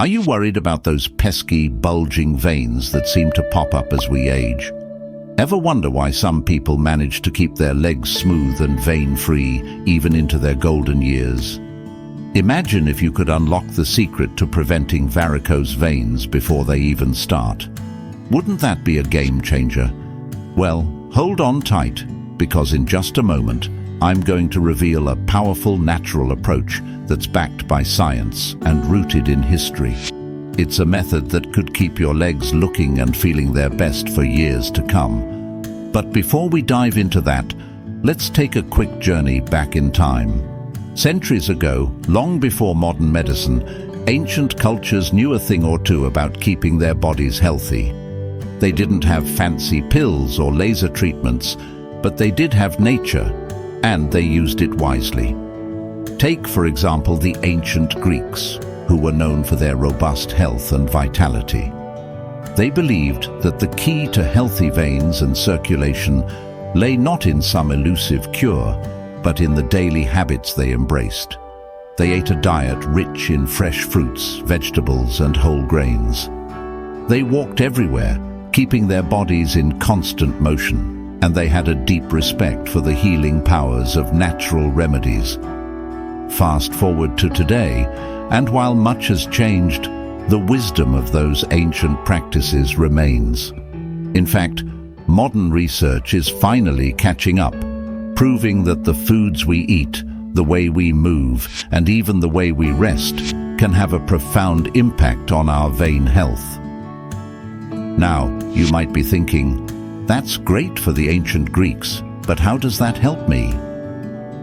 Are you worried about those pesky, bulging veins that seem to pop up as we age? Ever wonder why some people manage to keep their legs smooth and vein-free even into their golden years? Imagine if you could unlock the secret to preventing varicose veins before they even start. Wouldn't that be a game changer? Well, hold on tight, because in just a moment, I'm going to reveal a powerful natural approach that's backed by science and rooted in history. It's a method that could keep your legs looking and feeling their best for years to come. But before we dive into that, let's take a quick journey back in time. Centuries ago, long before modern medicine, ancient cultures knew a thing or two about keeping their bodies healthy. They didn't have fancy pills or laser treatments, but they did have nature, and they used it wisely. Take, for example, the ancient Greeks, who were known for their robust health and vitality. They believed that the key to healthy veins and circulation lay not in some elusive cure, but in the daily habits they embraced. They ate a diet rich in fresh fruits, vegetables, and whole grains. They walked everywhere, keeping their bodies in constant motion, and they had a deep respect for the healing powers of natural remedies. Fast forward to today, and while much has changed, the wisdom of those ancient practices remains. In fact, modern research is finally catching up, proving that the foods we eat, the way we move, and even the way we rest can have a profound impact on our vein health. Now, you might be thinking, that's great for the ancient Greeks, but how does that help me?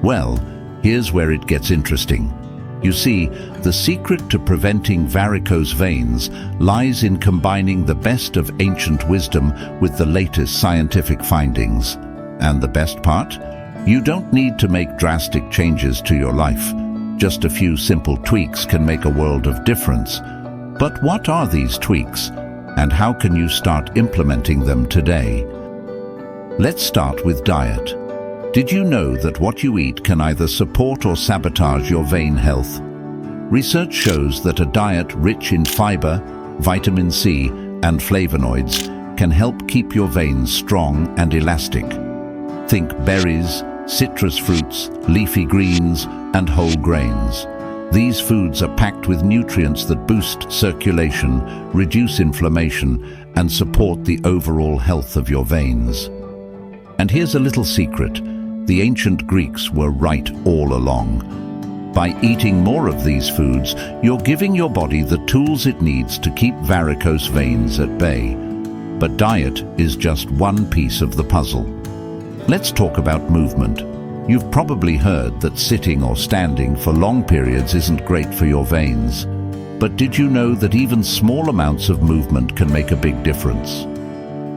Well, here's where it gets interesting. You see, the secret to preventing varicose veins lies in combining the best of ancient wisdom with the latest scientific findings. And the best part? You don't need to make drastic changes to your life. Just a few simple tweaks can make a world of difference. But what are these tweaks, and how can you start implementing them today? Let's start with diet. Did you know that what you eat can either support or sabotage your vein health? Research shows that a diet rich in fiber, vitamin C, and flavonoids can help keep your veins strong and elastic. Think berries, citrus fruits, leafy greens, and whole grains. These foods are packed with nutrients that boost circulation, reduce inflammation, and support the overall health of your veins. And here's a little secret. The ancient Greeks were right all along. By eating more of these foods, you're giving your body the tools it needs to keep varicose veins at bay. But diet is just one piece of the puzzle. Let's talk about movement. You've probably heard that sitting or standing for long periods isn't great for your veins. But did you know that even small amounts of movement can make a big difference?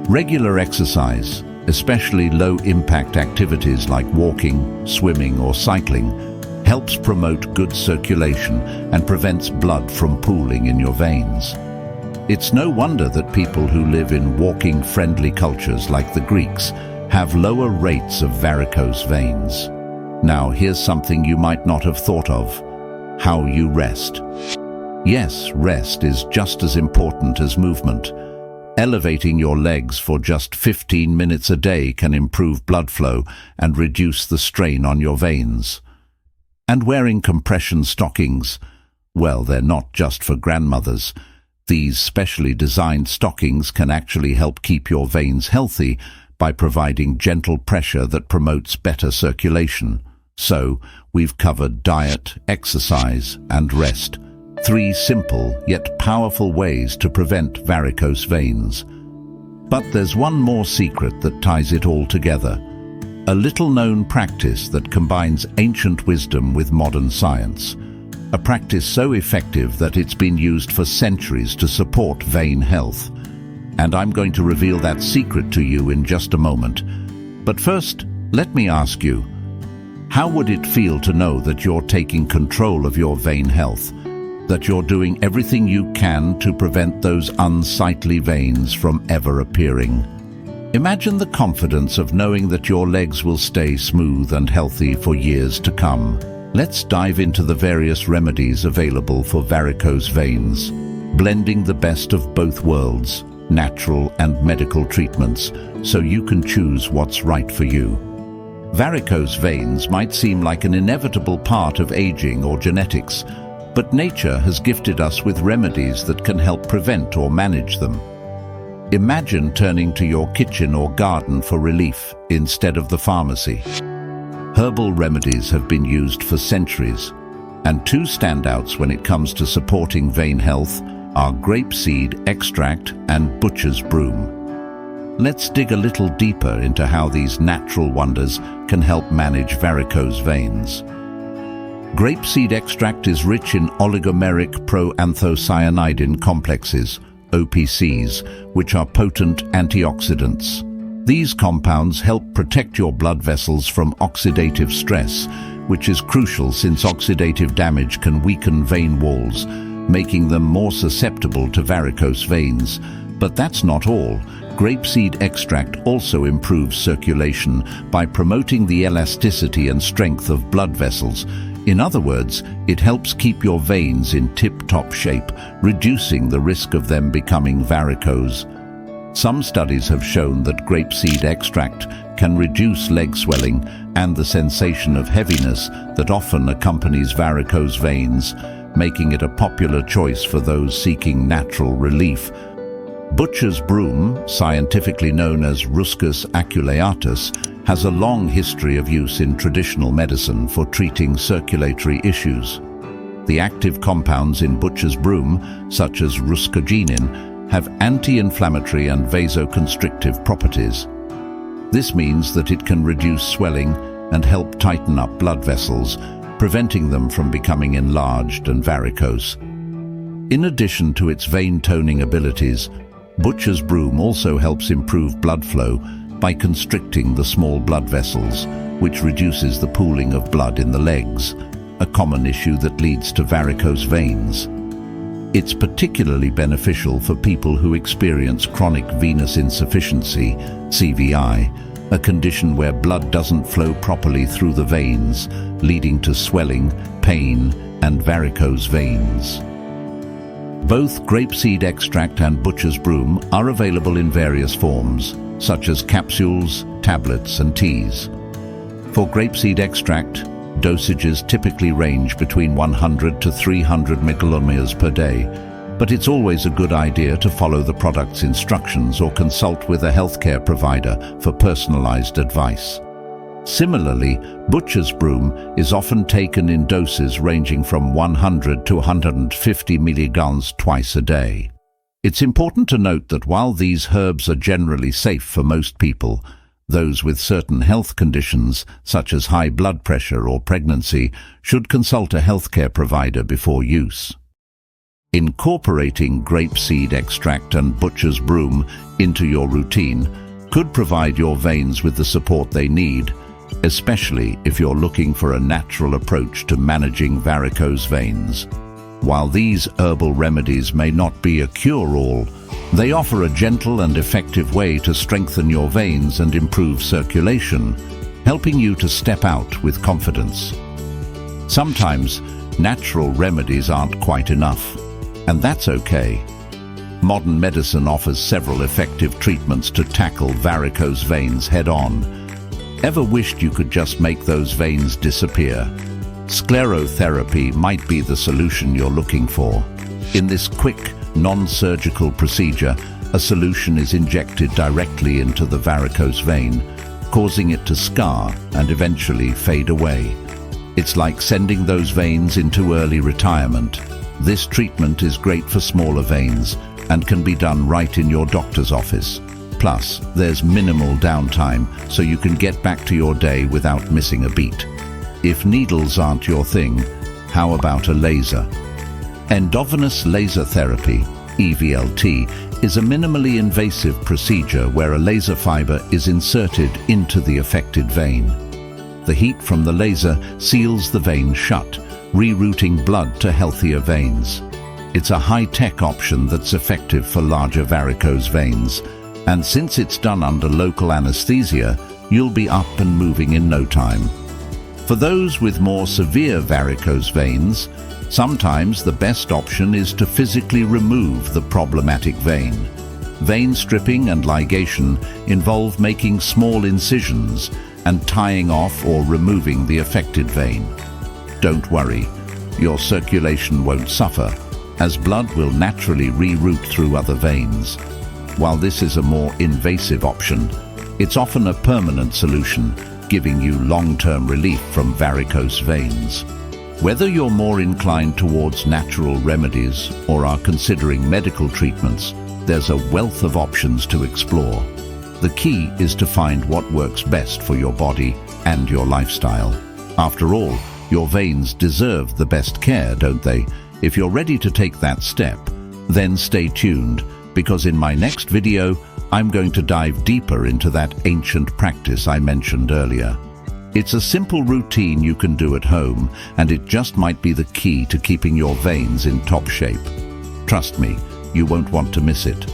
Regular exercise, especially low-impact activities like walking, swimming, or cycling, helps promote good circulation and prevents blood from pooling in your veins. It's no wonder that people who live in walking-friendly cultures like the Greeks have lower rates of varicose veins. Now, here's something you might not have thought of: how you rest. Yes, rest is just as important as movement. Elevating your legs for just 15 minutes a day can improve blood flow and reduce the strain on your veins. And wearing compression stockings, well, they're not just for grandmothers. These specially designed stockings can actually help keep your veins healthy by providing gentle pressure that promotes better circulation. So, we've covered diet, exercise, and rest. 3 simple yet powerful ways to prevent varicose veins. But there's one more secret that ties it all together. A little-known practice that combines ancient wisdom with modern science. A practice so effective that it's been used for centuries to support vein health. And I'm going to reveal that secret to you in just a moment. But first, let me ask you, how would it feel to know that you're taking control of your vein health? That you're doing everything you can to prevent those unsightly veins from ever appearing? Imagine the confidence of knowing that your legs will stay smooth and healthy for years to come. Let's dive into the various remedies available for varicose veins. blending the best of both worlds, natural and medical treatments, so you can choose what's right for you. Varicose veins might seem like an inevitable part of aging or genetics, but nature has gifted us with remedies that can help prevent or manage them. Imagine turning to your kitchen or garden for relief instead of the pharmacy. Herbal remedies have been used for centuries, and two standouts when it comes to supporting vein health are grape seed extract and butcher's broom. Let's dig a little deeper into how these natural wonders can help manage varicose veins. Grape seed extract is rich in oligomeric proanthocyanidin complexes, OPCs, which are potent antioxidants. These compounds help protect your blood vessels from oxidative stress, which is crucial since oxidative damage can weaken vein walls, making them more susceptible to varicose veins. But that's not all. Grapeseed extract also improves circulation by promoting the elasticity and strength of blood vessels. In other words, it helps keep your veins in tip-top shape, reducing the risk of them becoming varicose. Some studies have shown that grapeseed extract can reduce leg swelling and the sensation of heaviness that often accompanies varicose veins, making it a popular choice for those seeking natural relief. Butcher's broom, scientifically known as Ruscus aculeatus, has a long history of use in traditional medicine for treating circulatory issues. The active compounds in butcher's broom, such as ruscoginin, have anti-inflammatory and vasoconstrictive properties. This means that it can reduce swelling and help tighten up blood vessels, preventing them from becoming enlarged and varicose. In addition to its vein-toning abilities, butcher's broom also helps improve blood flow by constricting the small blood vessels, which reduces the pooling of blood in the legs, a common issue that leads to varicose veins. It's particularly beneficial for people who experience chronic venous insufficiency, CVI, a condition where blood doesn't flow properly through the veins, leading to swelling, pain, and varicose veins. Both grapeseed extract and butcher's broom are available in various forms, such as capsules, tablets, and teas. For grapeseed extract, dosages typically range between 100 to 300 microliters per day, but it's always a good idea to follow the product's instructions or consult with a healthcare provider for personalized advice. Similarly, butcher's broom is often taken in doses ranging from 100 to 150 milligrams twice a day. It's important to note that while these herbs are generally safe for most people, those with certain health conditions, such as high blood pressure or pregnancy, should consult a healthcare provider before use. Incorporating grapeseed extract and butcher's broom into your routine could provide your veins with the support they need, especially if you're looking for a natural approach to managing varicose veins. While these herbal remedies may not be a cure-all, they offer a gentle and effective way to strengthen your veins and improve circulation, helping you to step out with confidence. Sometimes, natural remedies aren't quite enough, and that's okay. Modern medicine offers several effective treatments to tackle varicose veins head-on. Ever wished you could just make those veins disappear? Sclerotherapy might be the solution you're looking for. In this quick, non-surgical procedure, a solution is injected directly into the varicose vein, causing it to scar and eventually fade away. It's like sending those veins into early retirement. This treatment is great for smaller veins and can be done right in your doctor's office. Plus, there's minimal downtime, so you can get back to your day without missing a beat. If needles aren't your thing, how about a laser? Endovenous laser therapy, EVLT, is a minimally invasive procedure where a laser fiber is inserted into the affected vein. The heat from the laser seals the vein shut, rerouting blood to healthier veins. It's a high-tech option that's effective for larger varicose veins, and since it's done under local anesthesia, you'll be up and moving in no time. For those with more severe varicose veins, Sometimes the best option is to physically remove the problematic vein. Vein stripping and ligation involve making small incisions and tying off or removing the affected vein. Don't worry, your circulation won't suffer, as blood will naturally reroute through other veins. While this is a more invasive option, it's often a permanent solution, giving you long-term relief from varicose veins. Whether you're more inclined towards natural remedies or are considering medical treatments, there's a wealth of options to explore. The key is to find what works best for your body and your lifestyle. After all, your veins deserve the best care, don't they? If you're ready to take that step, then stay tuned, because in my next video, I'm going to dive deeper into that ancient practice I mentioned earlier. It's a simple routine you can do at home, and it just might be the key to keeping your veins in top shape. Trust me, you won't want to miss it.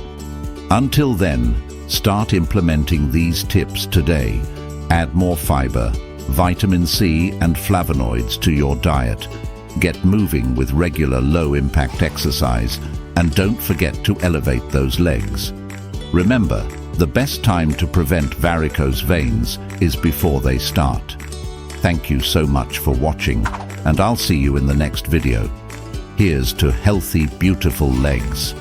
Until then, start implementing these tips today. Add more fiber, vitamin C and flavonoids to your diet. Get moving with regular low-impact exercise, and don't forget to elevate those legs. Remember, the best time to prevent varicose veins is before they start. Thank you so much for watching, and I'll see you in the next video. Here's to healthy, beautiful legs.